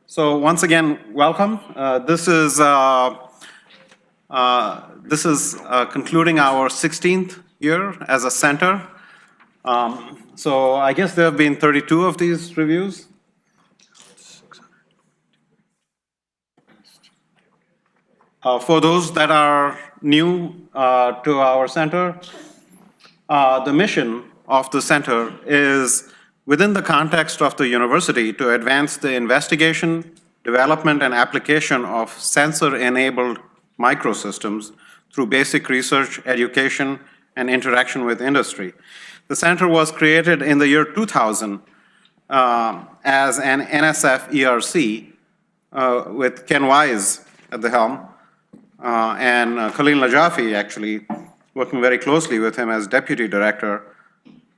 So once again, welcome. This is concluding our 16th year as a center. So I guess there have been 32 of these reviews. For those that are new to our center, the mission of the center is within the context of the university to advance the investigation, development, and application of sensor-enabled microsystems through basic research, education, and interaction with industry. The center was created in the year 2000 as an NSF ERC with Ken Wise at the helm and Khalil Najafi actually working very closely with him as deputy director.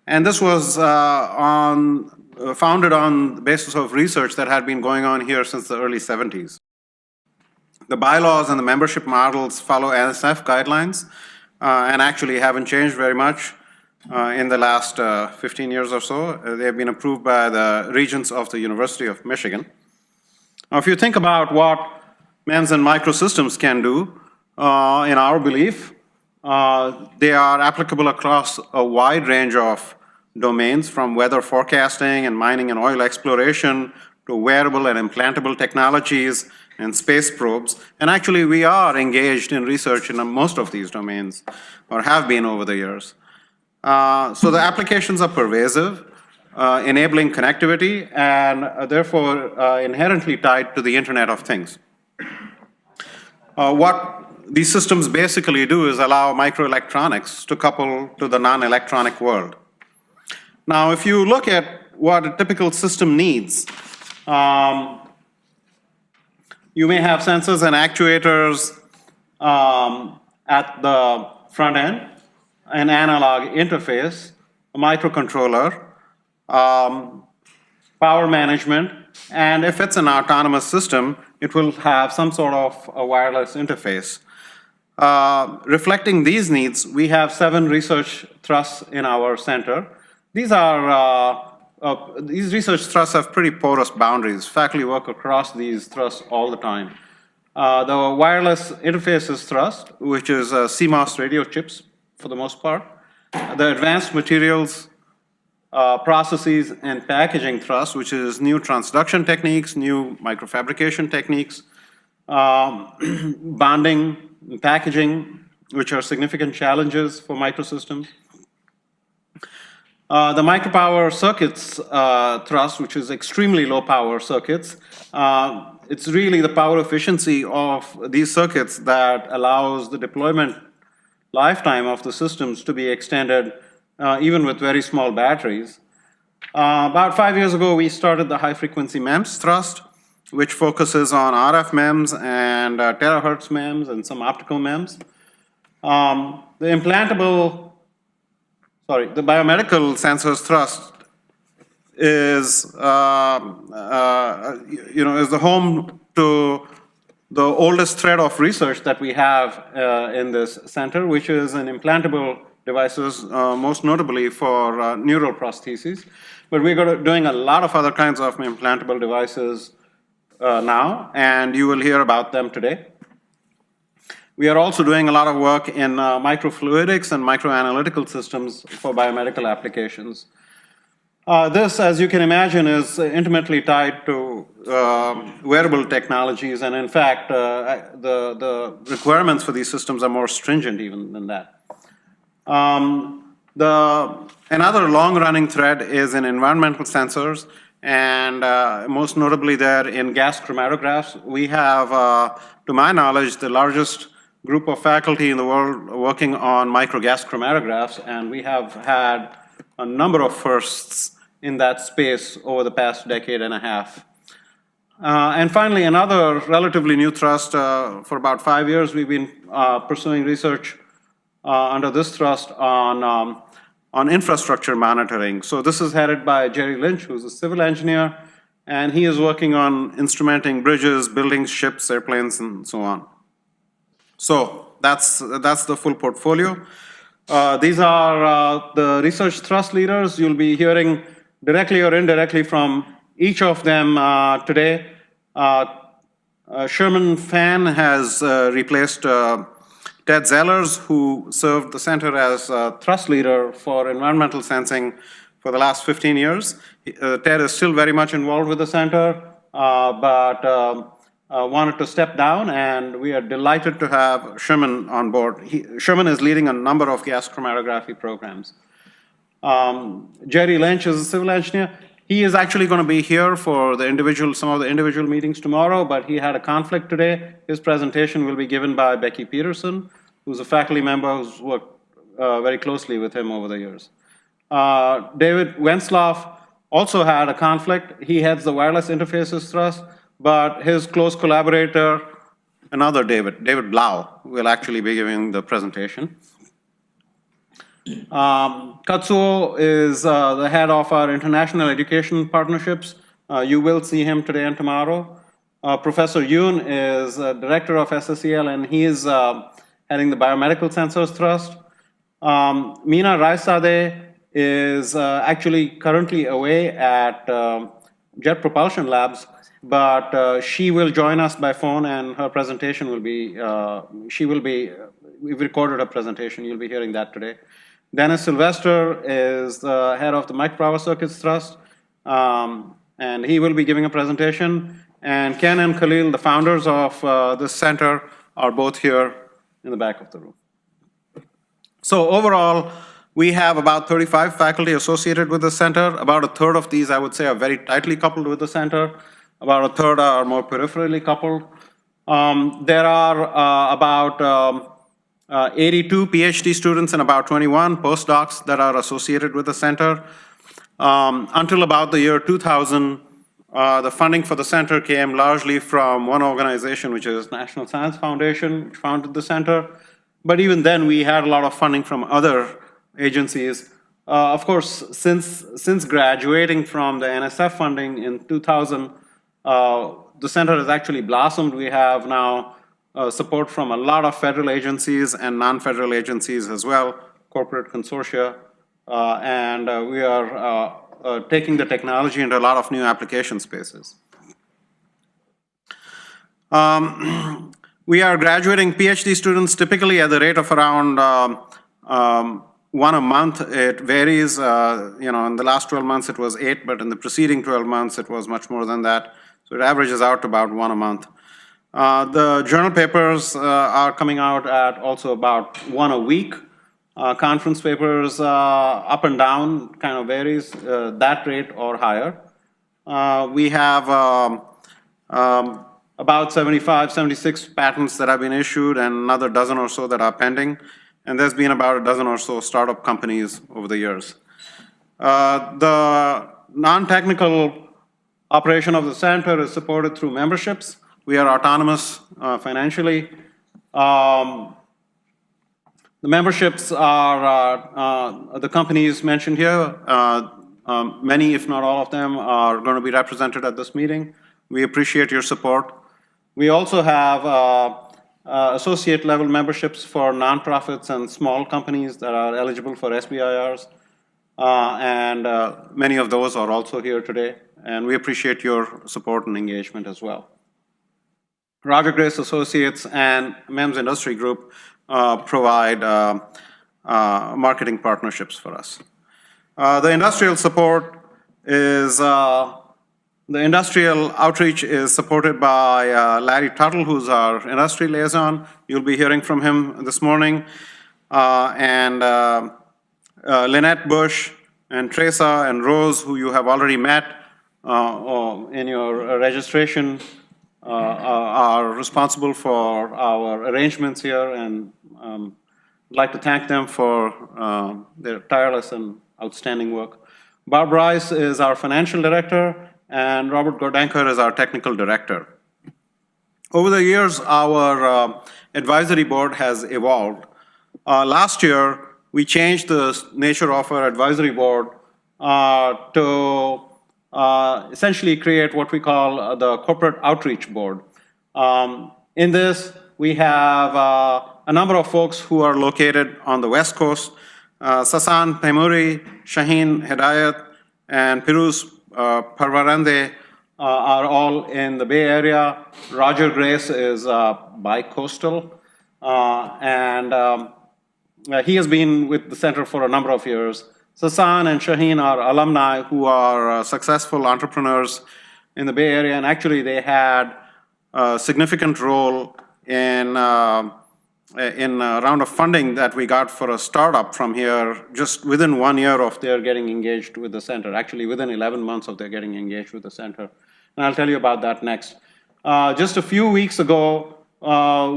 And this was founded on the basis of research that had been going on here since the early 70s. The bylaws and the membership models follow NSF guidelines and actually haven't changed very much in the last 15 years or so. They have been approved by the regents of the University of Michigan. Now, if you think about what MEMS and microsystems can do, in our belief, they are applicable across a wide range of domains, from weather forecasting and mining and oil exploration to wearable and implantable technologies and space probes. And actually, we are engaged in research in most of these domains, or have been over the years. So the applications are pervasive, enabling connectivity, and therefore inherently tied to the Internet of Things. What these systems basically do is allow microelectronics to couple to the non-electronic world. Now, if you look at what a typical system needs, you may have sensors and actuators at the front end, an analog interface, a microcontroller, power management, and if it's an autonomous system, it will have some sort of a wireless interface. Reflecting these needs, we have 7 research thrusts in our center. These research thrusts have pretty porous boundaries. Faculty work across these thrusts all the time. The wireless interfaces thrust, which is CMOS radio chips for the most part. The advanced materials, processes, and packaging thrust, which is new transduction techniques, new microfabrication techniques, bonding, and packaging, which are significant challenges for microsystems. The micropower circuits thrust, which is extremely low power circuits. It's really the power efficiency of these circuits that allows the deployment lifetime of the systems to be extended even with very small batteries. About 5 years ago, we started the high frequency MEMS thrust, which focuses on RF MEMS and terahertz MEMS and some optical MEMS. The biomedical sensors thrust is, is the home to the oldest thread of research that we have in this center, which is in implantable devices, most notably for neural prostheses. But we're doing a lot of other kinds of implantable devices now, and you will hear about them today. We are also doing a lot of work in microfluidics and microanalytical systems for biomedical applications. This, as you can imagine, is intimately tied to wearable technologies, and in fact, the requirements for these systems are more stringent even than that. Another long-running thread is in environmental sensors, and most notably there in gas chromatographs. We have, to my knowledge, the largest group of faculty in the world working on microgas chromatographs, and we have had a number of firsts in that space over the past decade and a half. And finally, another relatively new thrust. For about 5 years, we've been pursuing research under this thrust on infrastructure monitoring. So this is headed by Jerry Lynch, who's a civil engineer, and he is working on instrumenting bridges, buildings, ships, airplanes, and so on. So that's the full portfolio. These are the research thrust leaders. You'll be hearing directly or indirectly from each of them today. Sherman Fan has replaced Ted Zellers, who served the center as thrust leader for environmental sensing for the last 15 years. Ted is still very much involved with the center, but wanted to step down, and we are delighted to have Sherman on board. Sherman is leading a number of gas chromatography programs. Jerry Lynch is a civil engineer. He is actually going to be here for some of the individual meetings tomorrow, but he had a conflict today. His presentation will be given by Becky Peterson, who's a faculty member who's worked very closely with him over the years. David Wentzloff also had a conflict. He heads the wireless interfaces thrust, but his close collaborator, another David Blau, will actually be giving the presentation. Katsuo is the head of our international education partnerships. You will see him today and tomorrow. Professor Yoon is director of SSEL, and he is heading the biomedical sensors thrust. Meena Raisade is actually currently away at Jet Propulsion Labs, but she will join us by phone, and her presentation will be, we've recorded her presentation, you'll be hearing that today. Dennis Sylvester is the head of the micropower circuits thrust, and he will be giving a presentation. And Ken and Khalil, the founders of this center, are both here in the back of the room. So overall, we have about 35 faculty associated with the center. About a third of these, I would say, are very tightly coupled with the center. About a third are more peripherally coupled. There are about 82 PhD students and about 21 postdocs that are associated with the center. Until about the year 2000, the funding for the center came largely from one organization, which is National Science Foundation, which founded the center. But even then, we had a lot of funding from other agencies. Of course, since graduating from the NSF funding in 2000, the center has actually blossomed. We have now support from a lot of federal agencies and non-federal agencies as well, corporate consortia, and we are taking the technology into a lot of new application spaces. We are graduating PhD students typically at the rate of around one a month. It varies, in the last 12 months it was 8, but in the preceding 12 months it was much more than that. So it averages out to about one a month. The journal papers are coming out at also about one a week. Conference papers up and down, kind of varies, that rate or higher. We have about 75, 76 patents that have been issued and another dozen or so that are pending. And there's been about a dozen or so startup companies over the years. The non-technical operation of the center is supported through memberships. We are autonomous financially. The memberships are the companies mentioned here. Many, if not all of them, are going to be represented at this meeting. We appreciate your support. We also have associate level memberships for nonprofits and small companies that are eligible for SBIRs. And many of those are also here today. And we appreciate your support and engagement as well. Roger Grace Associates and MEMS Industry Group provide marketing partnerships for us. The industrial support is, the industrial outreach is supported by Larry Tuttle, who's our industry liaison. You'll be hearing from him this morning. And Lynette Bush and Teresa and Rose, who you have already met in your registration, are responsible for our arrangements here, and I'd like to thank them for their tireless and outstanding work. Bob Rice is our financial director, and Robert Gordenker is our technical director. Over the years, our advisory board has evolved. Last year, we changed the nature of our advisory board to essentially create what we call the corporate outreach board. In this, we have a number of folks who are located on the West Coast. Sasan Taimuri, Shaheen Hedayat, and Piruz Parvarande are all in the Bay Area. Roger Grace is bi-coastal, and he has been with the center for a number of years. Sasan and Shaheen are alumni who are successful entrepreneurs in the Bay Area, and actually they had a significant role in a round of funding that we got for a startup from here just within 1 year of their getting engaged with the center, actually within 11 months of their getting engaged with the center. And I'll tell you about that next. Just a few weeks ago,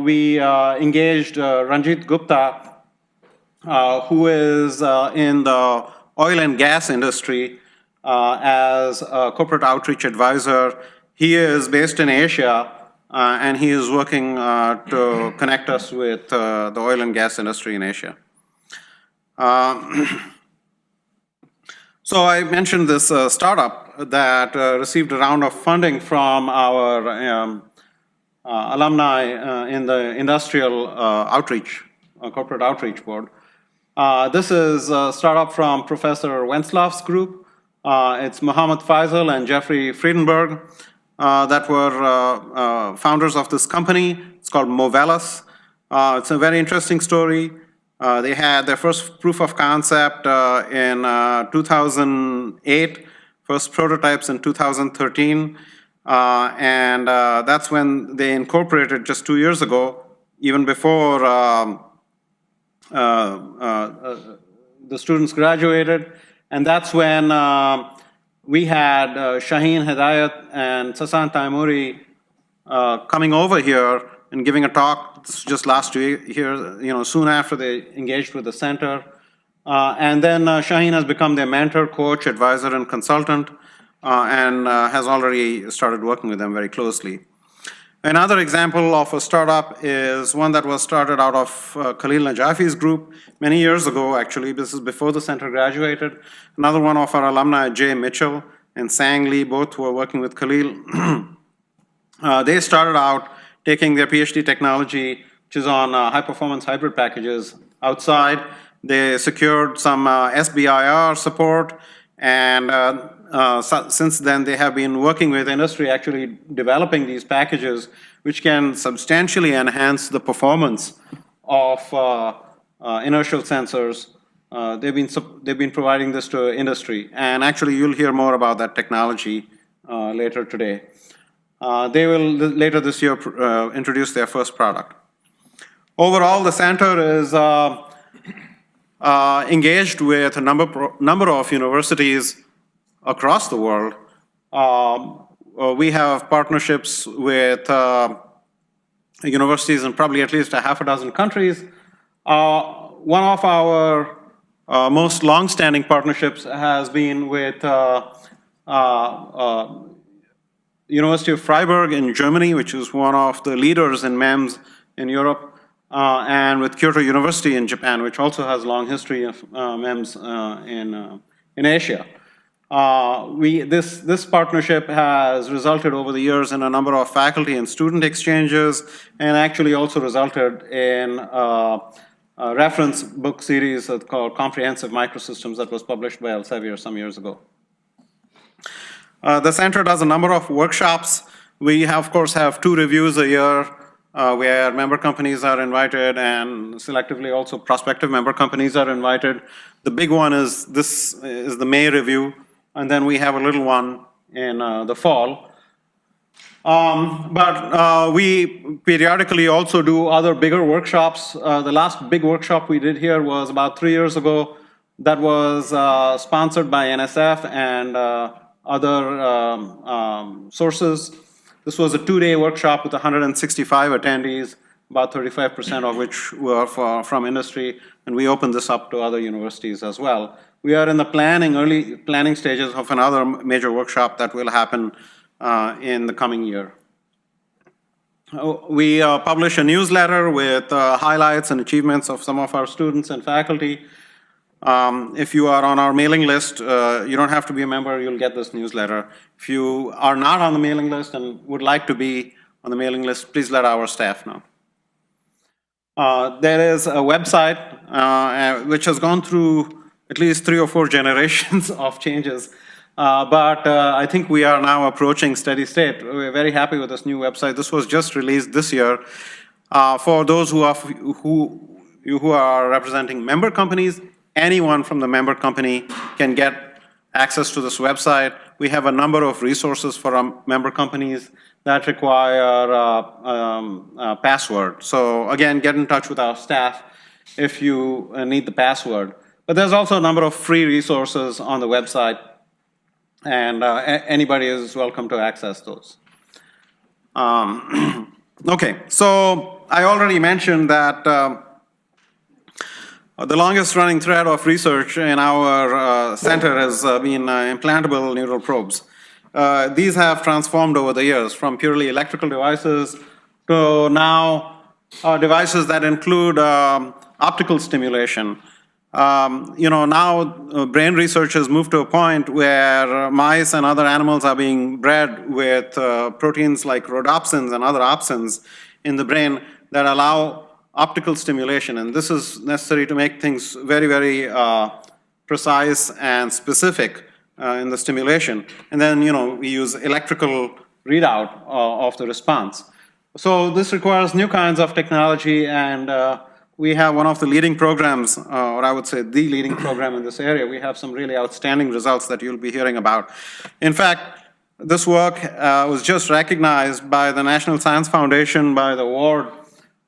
we engaged Ranjit Gupta, who is in the oil and gas industry as a corporate outreach advisor. He is based in Asia, and he is working to connect us with the oil and gas industry in Asia. So I mentioned this startup that received a round of funding from our alumni in the industrial outreach, corporate outreach board. This is a startup from Professor Wenslow's group. It's Mohammed Faisal and Jeffrey Friedenberg that were founders of this company. It's called Movelis. It's a very interesting story. They had their first proof of concept in 2008, first prototypes in 2013, and that's when they incorporated just 2 years ago, even before the students graduated, and that's when we had Shaheen Hedayat and Sasan Taimuri coming over here and giving a talk just last year, soon after they engaged with the center. And then Shaheen has become their mentor, coach, advisor, and consultant, and has already started working with them very closely. Another example of a startup is one that was started out of Khalil Najafi's group many years ago, actually. This is before the center graduated. Another one of our alumni, Jay Mitchell and Sang Lee, both were working with Khalil. They started out taking their PhD technology, which is on high-performance hybrid packages, outside. They secured some SBIR support, and since then they have been working with industry, actually developing these packages, which can substantially enhance the performance of inertial sensors. They've been providing this to industry, and actually you'll hear more about that technology later today. They will later this year introduce their first product. Overall, the center is engaged with a number of universities across the world. We have partnerships with universities in probably at least a half a dozen countries. One of our most long-standing partnerships has been with University of Freiburg in Germany, which is one of the leaders in MEMS in Europe, and with Kyoto University in Japan, which also has a long history of MEMS in Asia. This partnership has resulted over the years in a number of faculty and student exchanges, and actually also resulted in a reference book series called Comprehensive Microsystems that was published by Elsevier some years ago. The center does a number of workshops. We, of course, have 2 reviews a year where member companies are invited, and selectively also prospective member companies are invited. The big one is, this is the May review, and then we have a little one in the fall. But we periodically also do other bigger workshops. The last big workshop we did here was about 3 years ago. That was sponsored by NSF and other sources. This was a 2-day workshop with 165 attendees, about 35% of which were from industry, and we opened this up to other universities as well. We are in the early planning stages of another major workshop that will happen in the coming year. We publish a newsletter with highlights and achievements of some of our students and faculty. If you are on our mailing list, you don't have to be a member, you'll get this newsletter. If you are not on the mailing list and would like to be on the mailing list, please let our staff know. There is a website which has gone through at least 3 or 4 generations of changes. But I think we are now approaching steady state. We're very happy with this new website. This was just released this year. For those who are representing member companies, anyone from the member company can get access to this website. We have a number of resources for our member companies that require a password. So again, get in touch with our staff if you need the password. But there's also a number of free resources on the website, and anybody is welcome to access those. Okay, so I already mentioned that the longest running thread of research in our center has been implantable neural probes. These have transformed over the years from purely electrical devices to now devices that include optical stimulation. Now brain research has moved to a point where mice and other animals are being bred with proteins like rhodopsins and other opsins in the brain that allow optical stimulation. And this is necessary to make things very, very precise and specific in the stimulation. And then, we use electrical readout of the response. So this requires new kinds of technology, and we have one of the leading programs, or I would say the leading program in this area. We have some really outstanding results that you'll be hearing about. In fact, this work was just recognized by the National Science Foundation by the award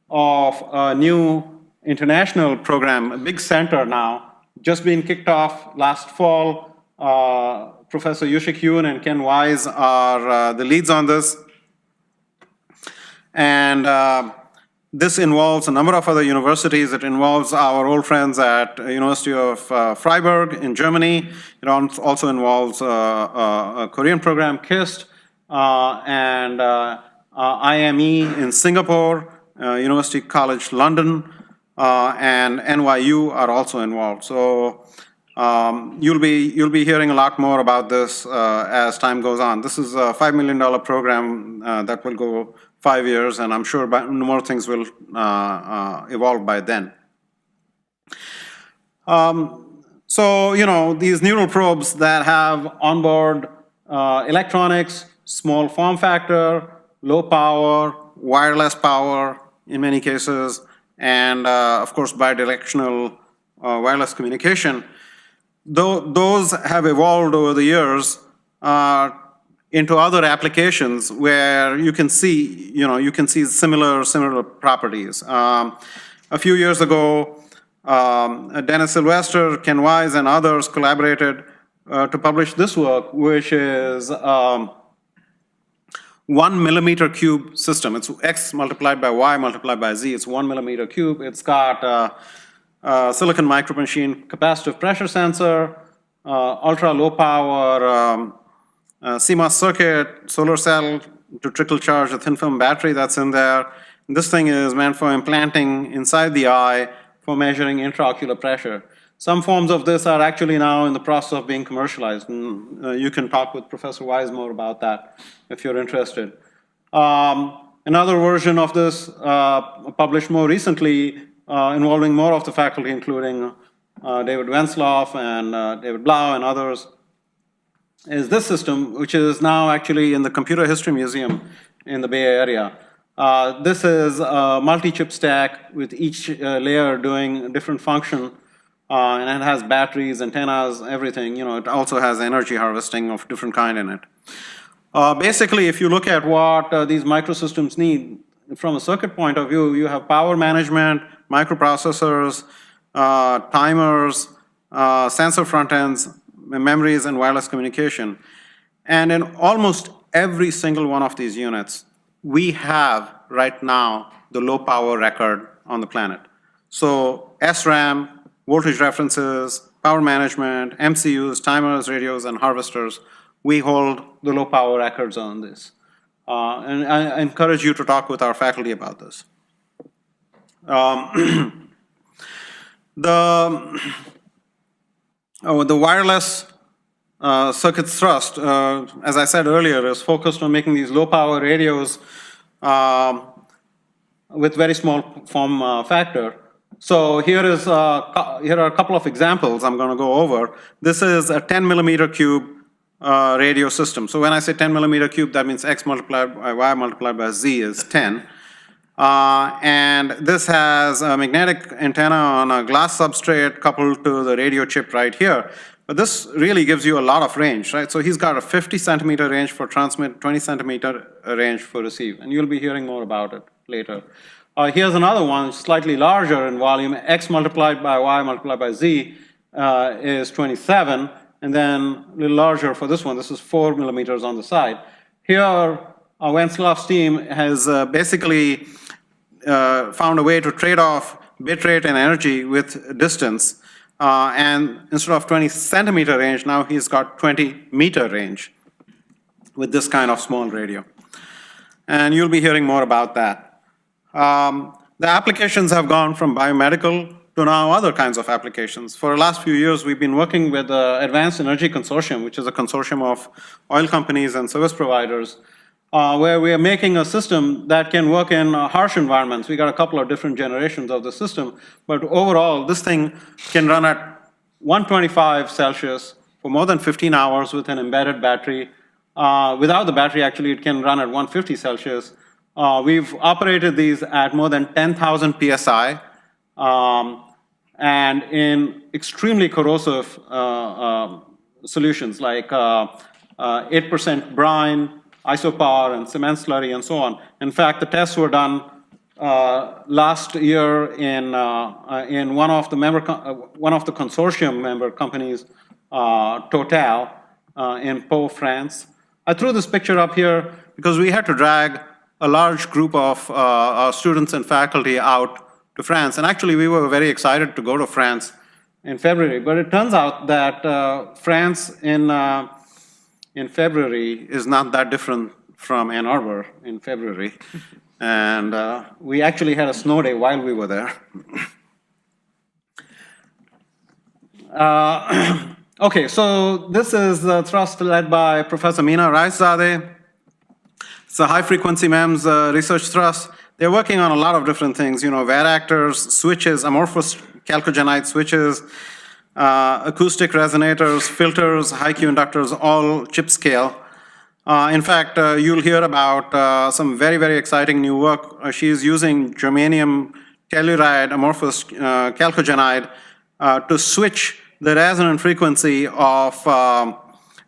of a new international program, a big center now, just being kicked off last fall. Professor Yushik Yoon and Ken Wise are the leads on this. And this involves a number of other universities. It involves our old friends at University of Freiburg in Germany. It also involves a Korean program, KIST, and IME in Singapore, University College London, and NYU are also involved. So you'll be hearing a lot more about this as time goes on. This is a $5 million program that will go 5 years, and I'm sure more things will evolve by then. So, these neural probes that have onboard electronics, small form factor, low power, wireless power in many cases, and of course bidirectional wireless communication, those have evolved over the years into other applications where you can see, similar properties. A few years ago, Dennis Sylvester, Ken Wise, and others collaborated to publish this work, which is 1 millimeter cube system. It's X multiplied by Y multiplied by Z. It's 1 millimeter cube. It's got silicon micromachine capacitive pressure sensor, ultra low power CMOS circuit, solar cell to trickle charge a thin film battery that's in there. And this thing is meant for implanting inside the eye for measuring intraocular pressure. Some forms of this are actually now in the process of being commercialized. And, you can talk with Professor Wise more about that if you're interested. Another version of this published more recently involving more of the faculty, including David Wenzloff and David Blau and others, is this system, which is now actually in the Computer History Museum in the Bay Area. This is a multi-chip stack with each layer doing a different function, and it has batteries, antennas, everything. It also has energy harvesting of different kind in it. Basically, if you look at what these microsystems need, from a circuit point of view, you have power management, microprocessors, timers, sensor front ends, memories, and wireless communication. And in almost every single one of these units, we have right now the low power record on the planet. So SRAM, voltage references, power management, MCUs, timers, radios, and harvesters, we hold the low power records on this. And I encourage you to talk with our faculty about this. The wireless circuit thrust, as I said earlier, is focused on making these low power radios with very small form factor. So here are a couple of examples I'm going to go over. This is a 10 millimeter cube radio system. So when I say 10 millimeter cube, that means X multiplied by Y multiplied by Z is 10. And this has a magnetic antenna on a glass substrate coupled to the radio chip right here. But this really gives you a lot of range, right? So he's got a 50 centimeter range for transmit, 20 centimeter range for receive, and you'll be hearing more about it later. Here's another one, slightly larger in volume. X multiplied by Y multiplied by Z is 27, and then a little larger for this one. This is 4 millimeters on the side. Here, Wenslow's team has basically found a way to trade off bit rate and energy with distance. And instead of 20 centimeter range, now he's got 20 meter range with this kind of small radio. And you'll be hearing more about that. The applications have gone from biomedical to now other kinds of applications. For the last few years, we've been working with the Advanced Energy Consortium, which is a consortium of oil companies and service providers, where we are making a system that can work in harsh environments. We got a couple of different generations of the system, but overall, this thing can run at 125 Celsius for more than 15 hours with an embedded battery. Without the battery, actually, it can run at 150 Celsius. We've operated these at more than 10,000 PSI, and in extremely corrosive solutions like 8% brine, isopar, and cement slurry, and so on. In fact, the tests were done last year in one of the consortium member companies, Total, in Pau, France. I threw this picture up here because we had to drag a large group of our students and faculty out to France, and actually we were very excited to go to France in February. But it turns out that France in February is not that different from Ann Arbor in February. And we actually had a snow day while we were there. Okay, so this is the thrust led by Professor Meena Raizadeh. It's a high-frequency MEMS research thrust. They're working on a lot of different things, varactors, switches, amorphous chalcogenide switches, acoustic resonators, filters, high-Q inductors, all chip scale. In fact, you'll hear about some very, very exciting new work. She's using germanium telluride amorphous chalcogenide to switch the resonant frequency of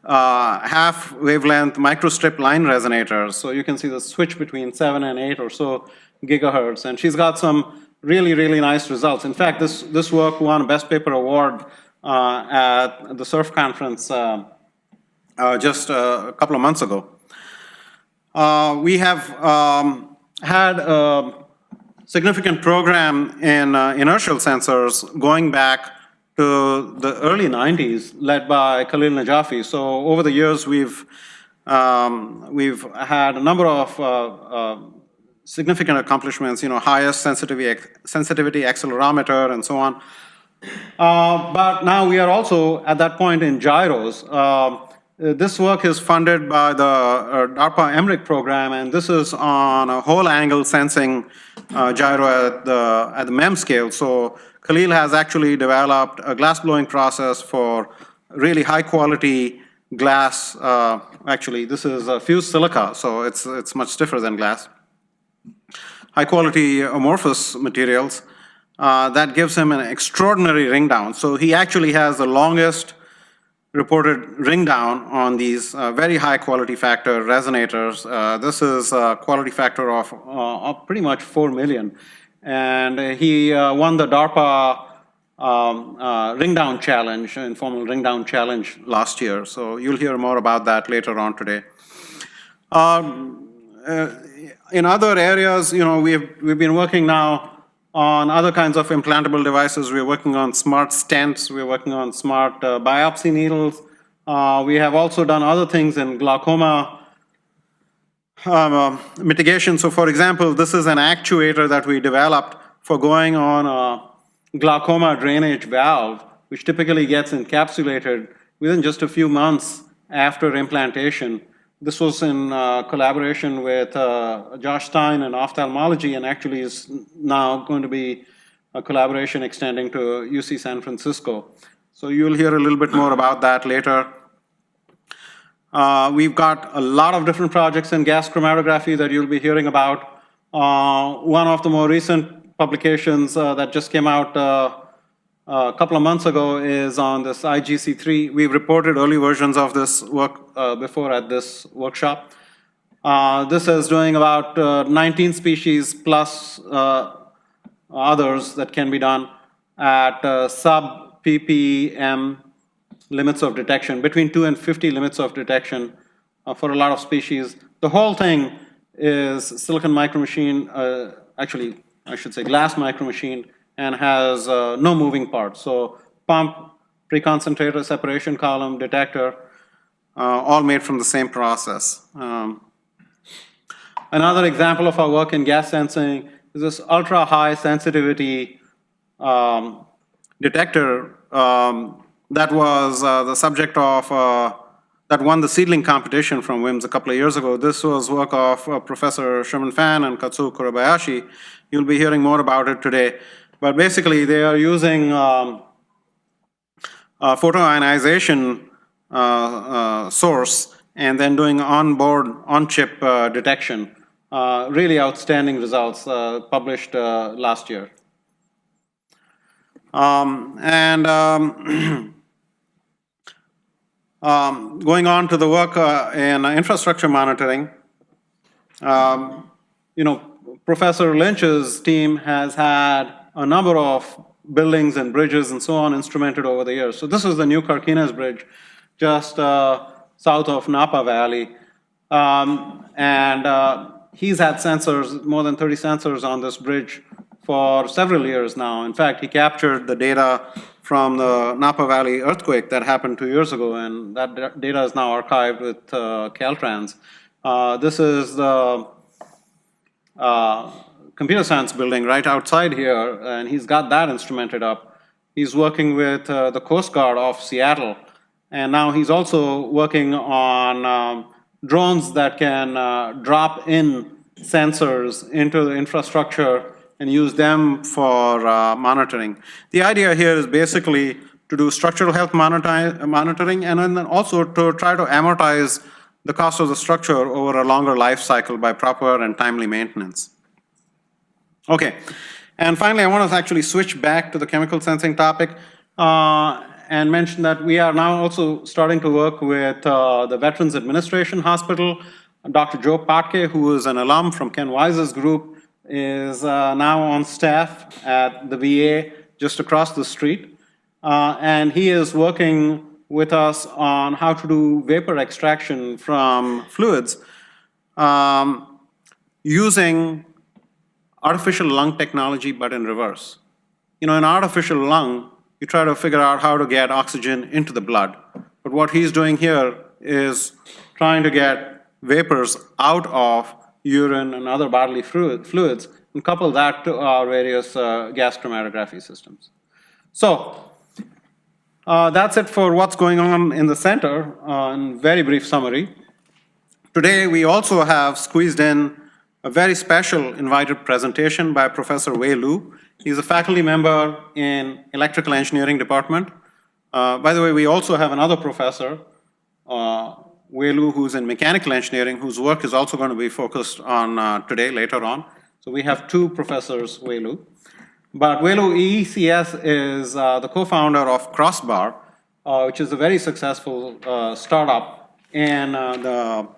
half wavelength microstrip line resonators. So you can see the switch between 7 and 8 or so gigahertz. And she's got some really, really nice results. In fact, this work won a Best Paper Award at the SURF conference just a couple of months ago. We have had a significant program in inertial sensors going back to the early 90s, led by Khalil Najafi. So over the years, we've had a number of significant accomplishments, highest sensitivity accelerometer and so on. But now we are also at that point in gyros. This work is funded by the DARPA MRIC program, and this is on a whole angle sensing gyro at the MEM scale. So Khalil has actually developed a glass blowing process for really high quality glass. Actually, this is fused silica, so it's much stiffer than glass. High quality amorphous materials that gives him an extraordinary ring down. So he actually has the longest reported ring down on these very high quality factor resonators. This is a quality factor of pretty much 4 million. And he won the DARPA ring down challenge, informal ring down challenge last year. So you'll hear more about that later on today. In other areas, we've been working now on other kinds of implantable devices. We're working on smart stents. We're working on smart biopsy needles. We have also done other things in glaucoma mitigation. So for example, this is an actuator that we developed for going on a glaucoma drainage valve, which typically gets encapsulated within just a few months after implantation. This was in collaboration with Josh Stein in ophthalmology, and actually is now going to be a collaboration extending to UC San Francisco. So you'll hear a little bit more about that later. We've got a lot of different projects in gas chromatography that you'll be hearing about. One of the more recent publications that just came out a couple of months ago is on this IGC3. We've reported early versions of this work before at this workshop. This is doing about 19 species plus others that can be done at sub-ppm limits of detection, between 2 and 50 limits of detection for a lot of species. The whole thing is silicon micromachine, actually, I should say glass micromachine, and has no moving parts. So pump, pre-concentrator, separation column, detector, all made from the same process. Another example of our work in gas sensing is this ultra-high sensitivity detector that was the subject of, that won the seedling competition from WIMS a couple of years ago. This was work of Professor Sherman Fan and Katsuo Kurabayashi. You'll be hearing more about it today. But basically, they are using photoionization source and then doing on-board, on-chip detection. Really outstanding results published last year. Going on to the work in infrastructure monitoring, Professor Lynch's team has had a number of buildings and bridges and so on instrumented over the years. So this is the new Carquinez Bridge, just south of Napa Valley. He's had sensors, more than 30 sensors on this bridge for several years now. In fact, he captured the data from the Napa Valley earthquake that happened 2 years ago, and that data is now archived with Caltrans. This is the computer science building right outside here, and he's got that instrumented up. He's working with the Coast Guard of Seattle, and now he's also working on drones that can drop in sensors into the infrastructure and use them for monitoring. The idea here is basically to do structural health monitoring and then also to try to amortize the cost of the structure over a longer life cycle by proper and timely maintenance. Okay, and finally, I want to actually switch back to the chemical sensing topic and mention that we are now also starting to work with the Veterans Administration Hospital. Dr. Joe Patke, who is an alum from Ken Wise's group, is now on staff at the VA just across the street. And he is working with us on how to do vapor extraction from fluids using artificial lung technology, but in reverse. In an artificial lung, you try to figure out how to get oxygen into the blood. But what he's doing here is trying to get vapors out of urine and other bodily fluids and couple that to our various gas chromatography systems. So that's it for what's going on in the center in very brief summary. Today we also have squeezed in a very special invited presentation by Professor Wei Lu. He's a faculty member in Electrical Engineering Department. By the way, we also have another professor, Wei Lu, who's in Mechanical Engineering, whose work is also going to be focused on today, later on. So we have two professors, Wei Lu. But Wei Lu EECS is the co-founder of Crossbar, which is a very successful startup in the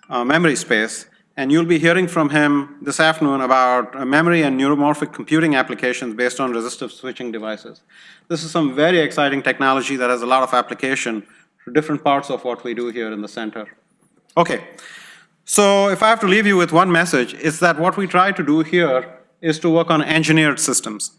memory space. And you'll be hearing from him this afternoon about memory and neuromorphic computing applications based on resistive switching devices. This is some very exciting technology that has a lot of application to different parts of what we do here in the center. Okay, so if I have to leave you with one message, it's that what we try to do here is to work on engineered systems.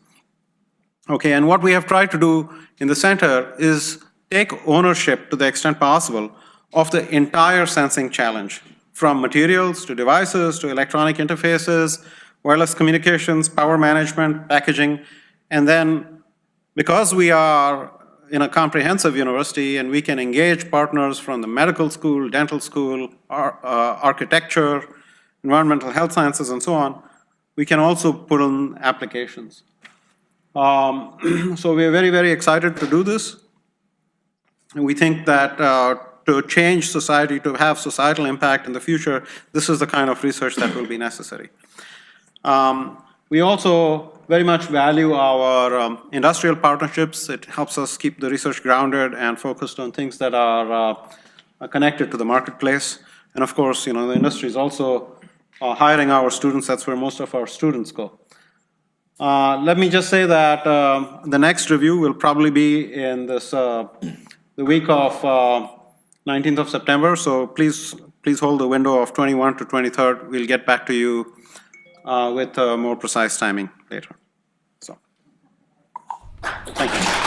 Okay, and what we have tried to do in the center is take ownership to the extent possible of the entire sensing challenge, from materials to devices to electronic interfaces, wireless communications, power management, packaging, and then because we are in a comprehensive university, and we can engage partners from the medical school, dental school, architecture, environmental health sciences, and so on, we can also put in applications. So we're very, very excited to do this. And we think that to change society, to have societal impact in the future, this is the kind of research that will be necessary. We also very much value our industrial partnerships. It helps us keep the research grounded and focused on things that are connected to the marketplace. And of course, the industry is also hiring our students. That's where most of our students go. Let me just say that the next review will probably be in this the week of 19th of September. So please hold the window of 21 to 23rd. We'll get back to you with more precise timing later. So, thank you.